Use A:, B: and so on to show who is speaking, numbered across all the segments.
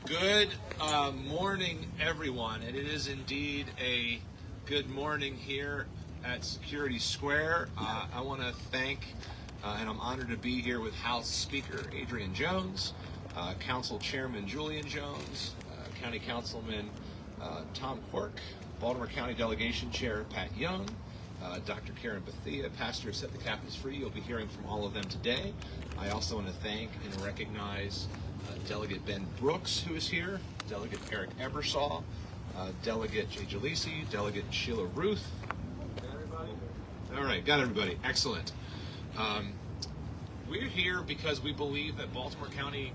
A: Good morning, everyone, and it is indeed a good morning here at Security Square. I want to thank, and I'm honored to be here with House Speaker Adrian Jones, Council Chairman Julian Jones, County Councilman Tom Quirk, Baltimore County Delegation Chair Pat Young, Dr. Karen Bethia, Pastor Set the Captives Free. You'll be hearing from all of them today. I also want to thank and recognize Delegate Ben Brooks, who is here, Delegate Eric Ebersol, Delegate Jay Jalisi, Delegate Sheila Ruth. Got everybody? All right, got everybody. Excellent. We're here because we believe that Baltimore County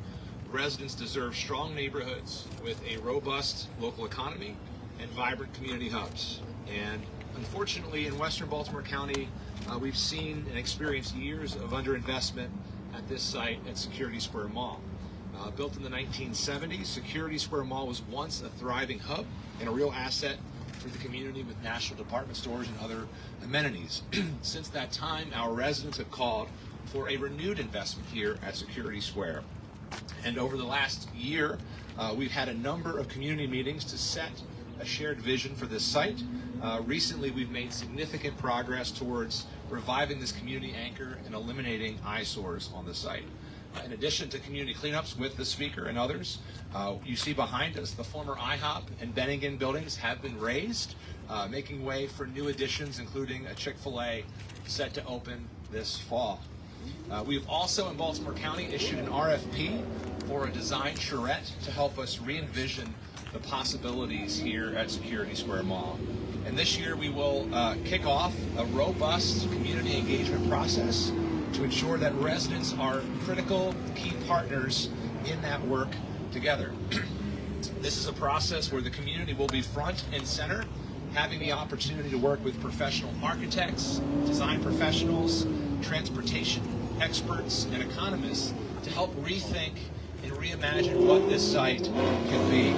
A: residents deserve strong neighborhoods with a robust local economy and vibrant community hubs. And unfortunately, in Western Baltimore County, we've seen and experienced years of underinvestment at this site at Security Square Mall. Built in the 1970s, Security Square Mall was once a thriving hub and a real asset for the community with national department stores and other amenities. Since that time, our residents have called for a renewed investment here at Security Square. And over the last year, we've had a number of community meetings to set a shared vision for this site. Recently, we've made significant progress towards reviving this community anchor and eliminating eyesores on the site. In addition to community cleanups with the speaker and others, you see behind us the former IHOP and Bennigan buildings have been raised, making way for new additions, including a Chick-fil-A set to open this fall. We've also in Baltimore County issued an RFP for a design charrette to help us re-envision the possibilities here at Security Square Mall. And this year we will kick off a robust community engagement process to ensure that residents are critical key partners in that work together. This is a process where the community will be front and center, having the opportunity to work with professional architects, design professionals, transportation experts, and economists to help rethink and reimagine what this site can be.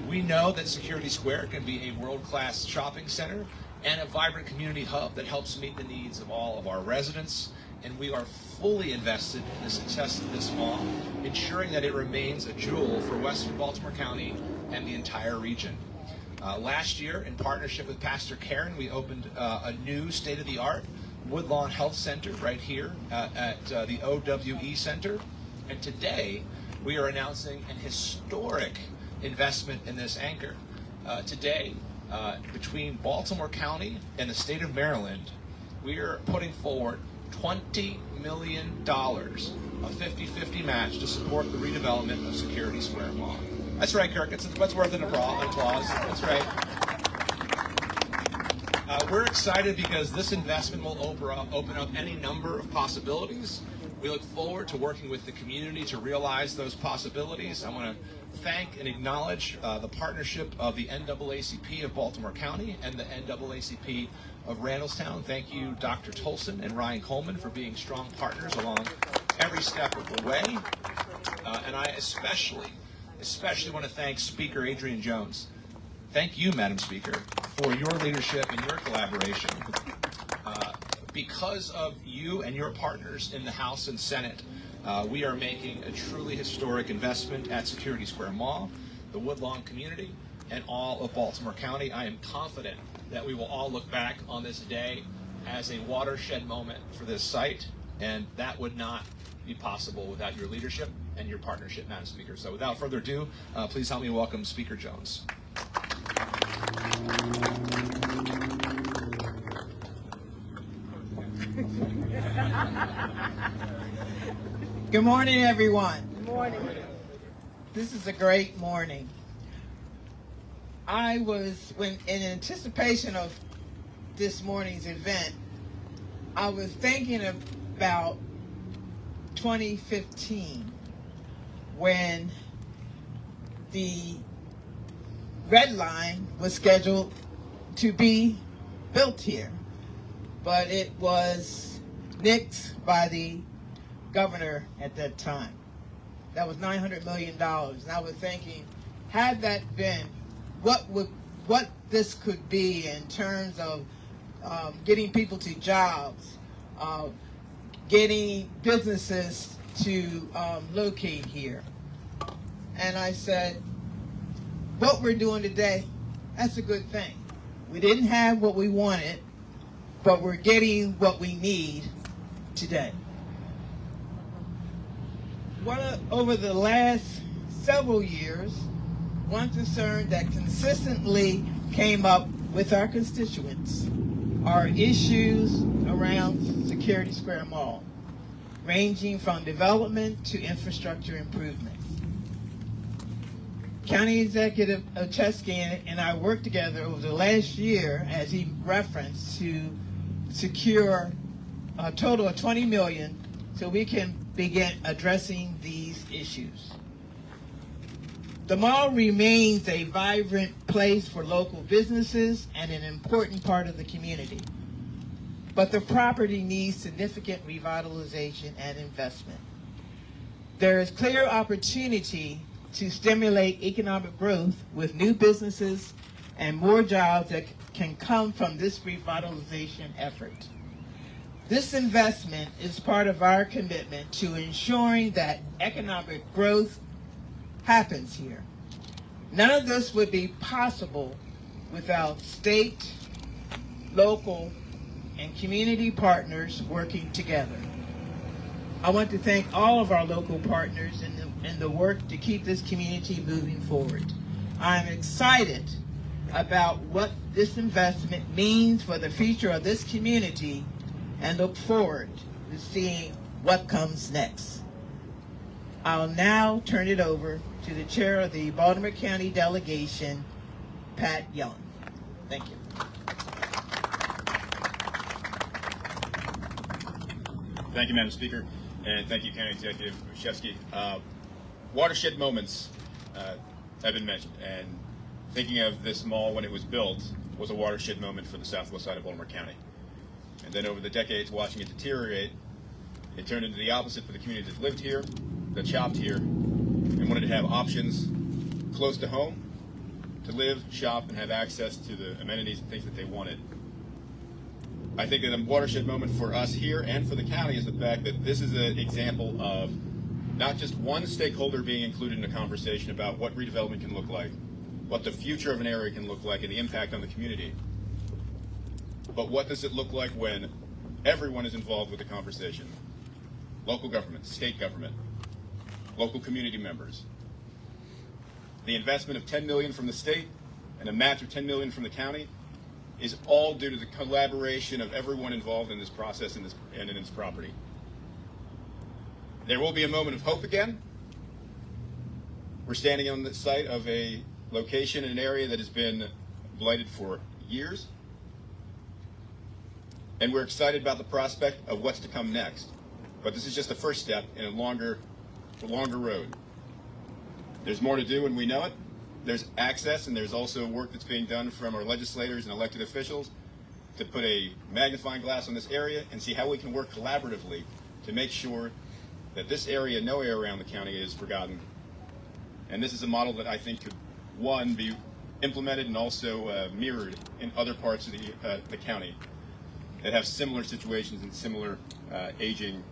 A: We know that Security Square can be a world-class shopping center and a vibrant community hub that helps meet the needs of all of our residents, and we are fully invested in the success of this mall, ensuring that it remains a jewel for Western Baltimore County and the entire region. Last year, in partnership with Pastor Karen, we opened a new state-of-the-art Woodlawn Health Center right here at the OWE Center. And today, we are announcing an historic investment in this anchor. Today, between Baltimore County and the state of Maryland, we are putting forward $20 million, a 50-50 match to support the redevelopment of Security Square Mall. That's right, Kirk. That's worth an applause. That's right. We're excited because this investment will open up any number of possibilities. We look forward to working with the community to realize those possibilities. I want to thank and acknowledge the partnership of the NAACP of Baltimore County and the NAACP of Randallstown. Thank you, Dr. Tolson and Ryan Coleman, for being strong partners along every step of the way. And I especially want to thank Speaker Adrian Jones. Thank you, Madam Speaker, for your leadership and your collaboration. Because of you and your partners in the House and Senate, we are making a truly historic investment at Security Square Mall, the Woodlawn community, and all of Baltimore County. I am confident that we will all look back on this day as a watershed moment for this site, and that would not be possible without your leadership and your partnership, Madam Speaker. So without further ado, please help me welcome Speaker Jones.
B: Good morning, everyone.
C: Good morning.
B: This is a great morning. I was, in anticipation of this morning's event, I was thinking about 2015 when the Red Line was scheduled to be built here, but it was nixed by the governor at that time. That was $900 million. And I was thinking, had that been what this could be in terms of getting people to jobs, getting businesses to locate here. and I said, what we're doing today, that's a good thing. We didn't have what we wanted, but we're getting what we need today. Over the last several years, one concern that consistently came up with our constituents are issues around Security Square Mall, ranging from development to infrastructure improvements. County Executive Chesky and I worked together over the last year, as he referenced, to secure a total of $20 million so we can begin addressing these issues. The mall remains a vibrant place for local businesses and an important part of the community. But the property needs significant revitalization and investment. There is clear opportunity to stimulate economic growth with new businesses and more jobs that can come from this revitalization effort. This investment is part of our commitment to ensuring that economic growth happens here. None of this would be possible without state, local, and community partners working together. I want to thank all of our local partners in the work to keep this community moving forward. I'm excited about what this investment means for the future of this community and look forward to seeing what comes next. I'll now turn it over to the chair of the Baltimore County delegation, Pat Young. Thank you.
C: Thank you, Madam Speaker, and thank you, County Executive Chesky. Watershed moments have been mentioned, and thinking of this mall when it was built was a watershed moment for the southwest side of Baltimore County. And then over the decades, watching it deteriorate, it turned into the opposite for the community that lived here, that shopped here, and wanted to have options close to home to live, shop, and have access to the amenities and things that they wanted. I think that a watershed moment for us here and for the county is the fact that this is an example of not just one stakeholder being included in a conversation about what redevelopment can look like, what the future of an area can look like, and the impact on the community, but what does it look like when everyone is involved with the conversation? Local government, state government, local community members. The investment of $10 million from the state and a match of $10 million from the county is all due to the collaboration of everyone involved in this process and in this property. There will be a moment of hope again. We're standing on the site of a location in an area that has been blighted for years. And we're excited about the prospect of what's to come next. But this is just the first step in a longer road. There's more to do, and we know it. There's access, and there's also work that's being done from our legislators and elected officials to put a magnifying glass on this area and see how we can work collaboratively to make sure that this area, no area around the county, is forgotten. And this is a model that I think could, one, be implemented and also mirrored in other parts of the county that have similar situations and similar aging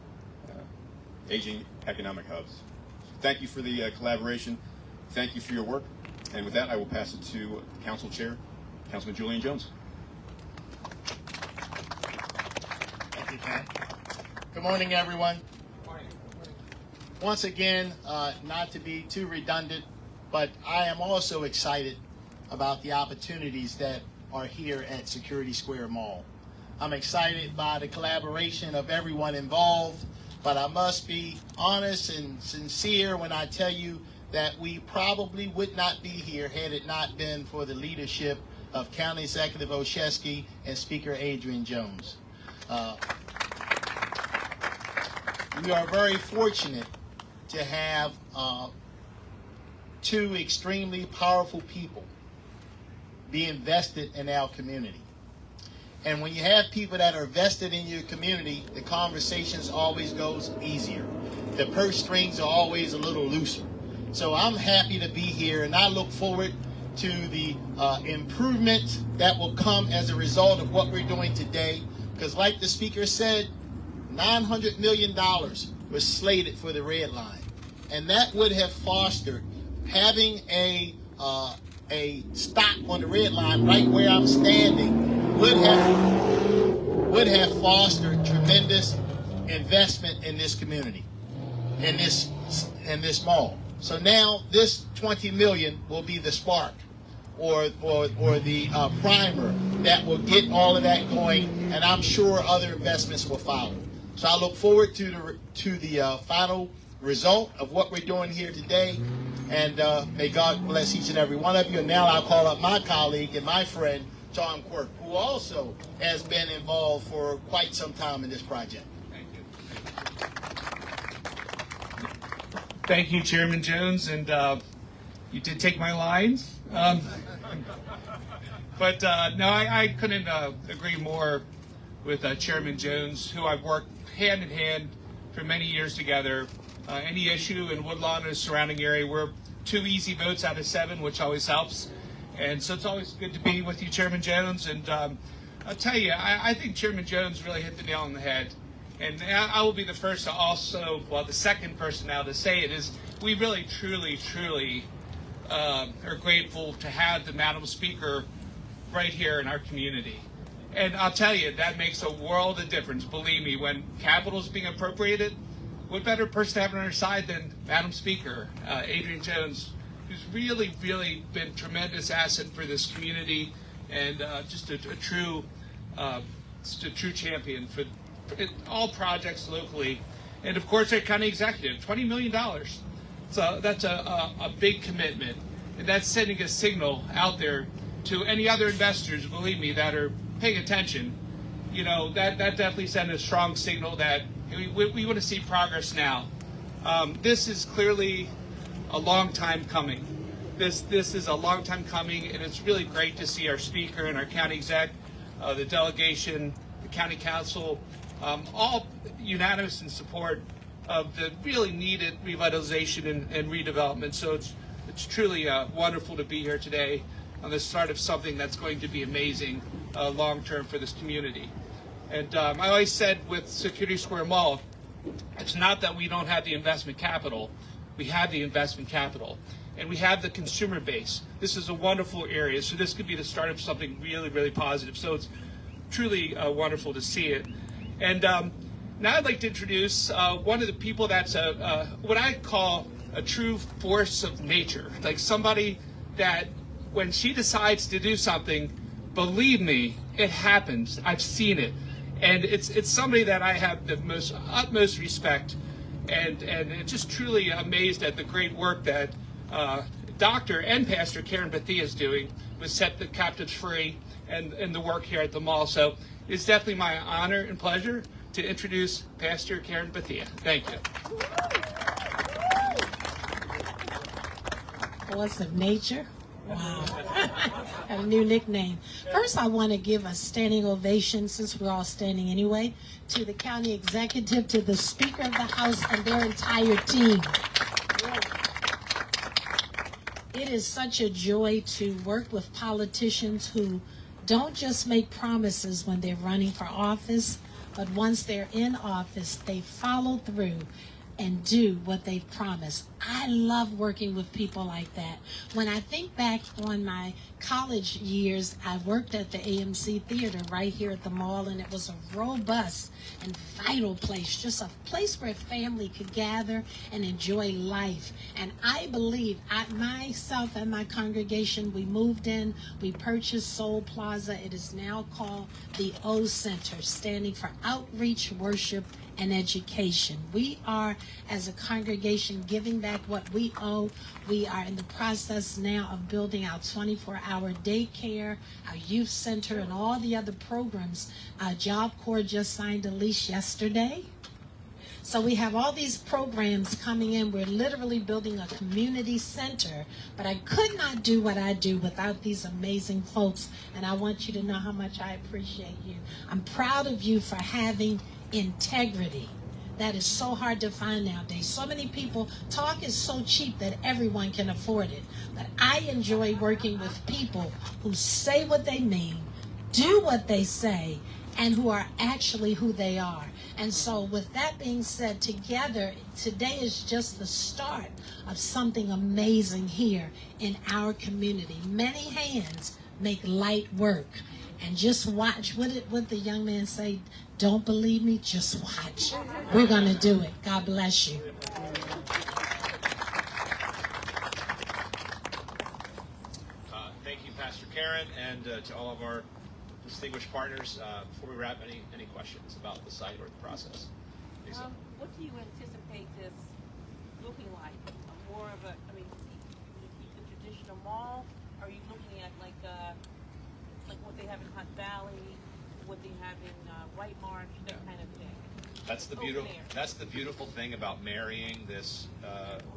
C: economic hubs. Thank you for the collaboration. Thank you for your work. And with that, I will pass it to Council Chair, Councilman Julian Jones.
D: Thank you, Ken. Good morning, everyone. Once again, not to be too redundant, but I am also excited about the opportunities that are here at Security Square Mall. I'm excited by the collaboration of everyone involved, but I must be honest and sincere when I tell you that we probably would not be here had it not been for the leadership of County Executive Olszewski and Speaker Adrian Jones. We are very fortunate to have two extremely powerful people be invested in our community. And when you have people that are vested in your community, the conversations always goes easier. The purse strings are always a little looser. So I'm happy to be here, and I look forward to the improvement that will come as a result of what we're doing today. Because like the speaker said, $900 million was slated for the red line. And that would have fostered having a stop on the red line right where I'm standing would have fostered tremendous investment in this community, in this mall. So now this $20 million will be the spark, or the primer that will get all of that going, and I'm sure other investments will follow. So I look forward to the final result of what we're doing here today, and may God bless each and every one of you. And now I'll call up my colleague and my friend, Tom Quirk, who also has been involved for quite some time in this project.
E: Thank you, Chairman Jones, and you did take my lines. But no, I couldn't agree more with Chairman Jones, who I've worked hand in hand for many years together. Any issue in Woodlawn and the surrounding area, we're 2 easy votes out of 7, which always helps. And so it's always good to be with you, Chairman Jones. And I'll tell you, I think Chairman Jones really hit the nail on the head. And I will be the first to also, well, the second person now to say it, is we really, truly are grateful to have the Madam Speaker right here in our community. And I'll tell you, that makes a world of difference. Believe me, when capital is being appropriated, what better person to have on our side than Madam Speaker, Adrienne Jones, who's really been a tremendous asset for this community, and just a true champion for all projects locally. And of course, our county executive, $20 million. So that's a big commitment. And that's sending a signal out there to any other investors, believe me, that are paying attention. You know, that definitely sends a strong signal that we want to see progress now. This is clearly a long time coming. This is a long time coming, and it's really great to see our speaker and our county exec, the delegation, the county council, all unanimous in support of the really needed revitalization and redevelopment. So it's truly wonderful to be here today on the start of something that's going to be amazing long term for this community. And I always said with Security Square Mall, it's not that we don't have the investment capital. We have the investment capital, and we have the consumer base. This is a wonderful area, so this could be the start of something really positive. So it's truly wonderful to see it. And now I'd like to introduce one of the people that's what I call a true force of nature, like somebody that when she decides to do something, believe me, it happens. I've seen it. And it's somebody that I have the utmost respect and just truly amazed at the great work that Dr. and Pastor Karen Bethia is doing with Set the Captives Free and the work here at the mall. So it's definitely my honor and pleasure to introduce Pastor Karen Bethia. Thank you.
F: Force of nature. Wow. Got a new nickname. First, I want to give a standing ovation, since we're all standing anyway, to the county executive, to the Speaker of the House, and their entire team. It is such a joy to work with politicians who don't just make promises when they're running for office, but once they're in office, they follow through and do what they've promised. I love working with people like that. When I think back on my college years, I worked at the AMC Theater right here at the mall, and it was a robust and vital place, just a place where a family could gather and enjoy life. And I believe, myself and my congregation, we moved in, we purchased Soul Plaza. It is now called the O Center, standing for Outreach, Worship, and Education. We are, as a congregation, giving back what we owe. We are in the process now of building our 24-hour daycare, our youth center, and all the other programs. Job Corps just signed a lease yesterday. So we have all these programs coming in. We're literally building a community center, but I could not do what I do without these amazing folks, and I want you to know how much I appreciate you. I'm proud of you for having integrity. That is so hard to find nowadays. So many people, talk is so cheap that everyone can afford it. But I enjoy working with people who say what they mean, do what they say, and who are actually who they are. And so with that being said, together, today is just the start of something amazing here in our community. Many hands make light work. And just watch. What the young man say? Don't believe me? Just watch. We're going to do it. God bless you.
A: Thank you, Pastor Karen, and to all of our distinguished partners. Before we wrap, any questions about the site or the process? Lisa?
G: What do you anticipate this looking like? More of a, I mean, the traditional mall? Are you looking at like what they have in Hunt Valley, what they have in White Marsh, that kind of thing?
A: That's the beautiful thing about marrying this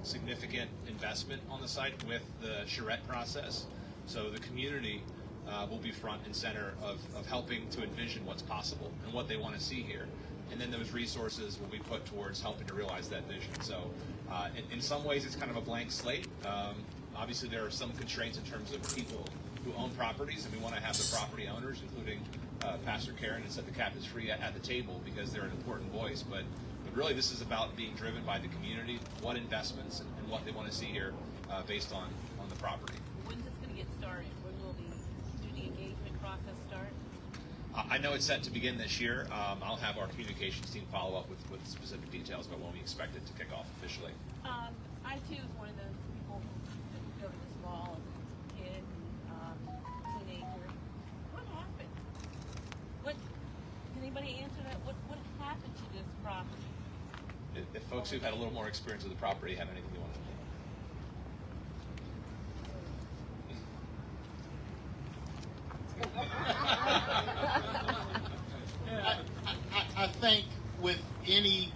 A: significant investment on the site with the charrette process. So the community will be front and center of helping to envision what's possible and what they want to see here. And then those resources will be put towards helping to realize that vision. So in some ways, it's kind of a blank slate. Obviously, there are some constraints in terms of people who own properties, and we want to have the property owners, including Pastor Karen, and set the captains free at the table because they're an important voice. But really, this is about being driven by the community, what investments and what they want to see here based on the property.
G: When's this going to get started? When will the engagement process start?
A: I know it's set to begin this year. I'll have our communications team follow up with specific details about when we expect it to kick off officially.
G: I too was one of the people who go to this mall as a kid, teenager. What happened? Can anybody answer that? What happened to this property?
A: If folks who've had a little more experience with the property have anything they want to
D: I think with any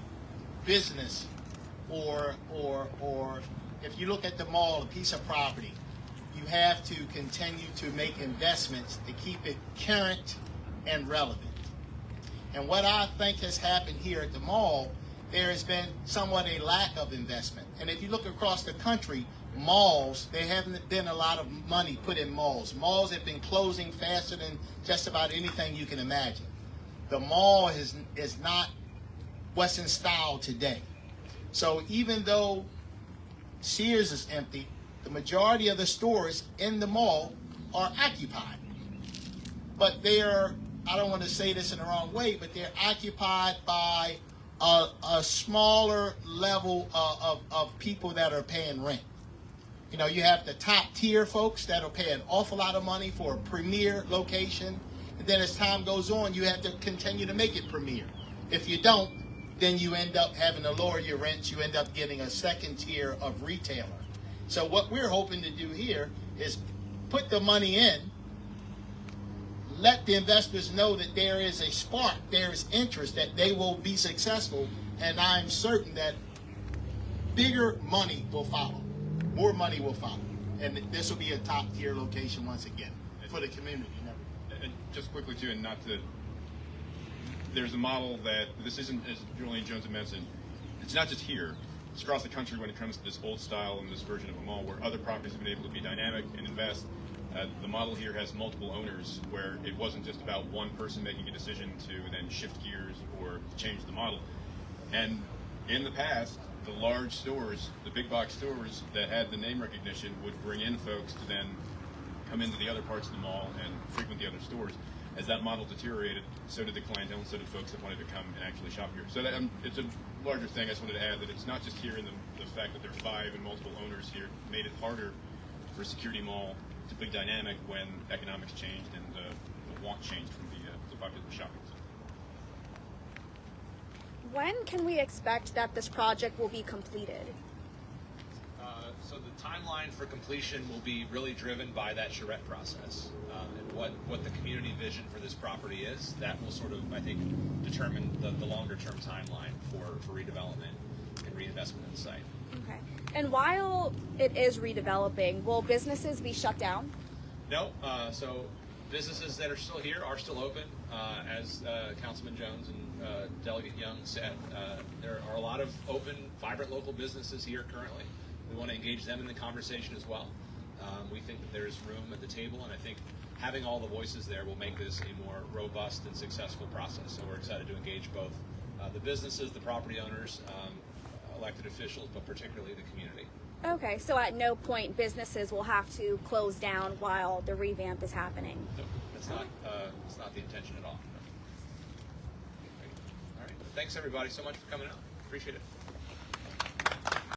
D: business or if you look at the mall, a piece of property, you have to continue to make investments to keep it current and relevant. And what I think has happened here at the mall, there has been somewhat a lack of investment. And if you look across the country, malls, there haven't been a lot of money put in malls. Malls have been closing faster than just about anything you can imagine. The mall is not what's in style today. So even though Sears is empty, the majority of the stores in the mall are occupied. But they are, I don't want to say this in the wrong way, but they're occupied by a smaller level of people that are paying rent. You know, you have the top tier folks that'll pay an awful lot of money for a premier location. And then as time goes on, you have to continue to make it premier. If you don't, then you end up having to lower your rents. You end up getting a second tier of retailer. So what we're hoping to do here is put the money in, let the investors know that there is a spark, there is interest, that they will be successful, and I'm certain that bigger money will follow. More money will follow. And this will be a top tier location once again for the community.
C: And just quickly too, and not to, there's a model that this isn't, as Julian Jones had mentioned, it's not just here. It's across the country when it comes to this old style and this version of a mall where other properties have been able to be dynamic and invest. The model here has multiple owners where it wasn't just about one person making a decision to then shift gears or change the model. And in the past, the large stores, the big box stores that had the name recognition would bring in folks to then come into the other parts of the mall and frequent the other stores. As that model deteriorated, so did the clientele and so did folks that wanted to come and actually shop here. So that, it's a larger thing. I just wanted to add that it's not just here in the fact that there are 5 and multiple owners here made it harder for a security mall to be dynamic when economics changed and the want changed from the popular shopping center.
H: When can we expect that this project will be completed?
A: So the timeline for completion will be really driven by that charrette process and what the community vision for this property is. That will sort of, I think, determine the longer term timeline for redevelopment and reinvestment in the site.
H: Okay. And while it is redeveloping, will businesses be shut down?
A: No. So businesses that are still here are still open. As Councilman Jones and Delegate Young said, there are a lot of open, vibrant local businesses here currently. We want to engage them in the conversation as well. We think that there's room at the table, and I think having all the voices there will make this a more robust and successful process. So we're excited to engage both the businesses, the property owners, elected officials, but particularly the community.
H: Okay, so at no point businesses will have to close down while the revamp is happening.
A: No, it's not the intention at all. No. All right. Thanks everybody so much for coming out. Appreciate it.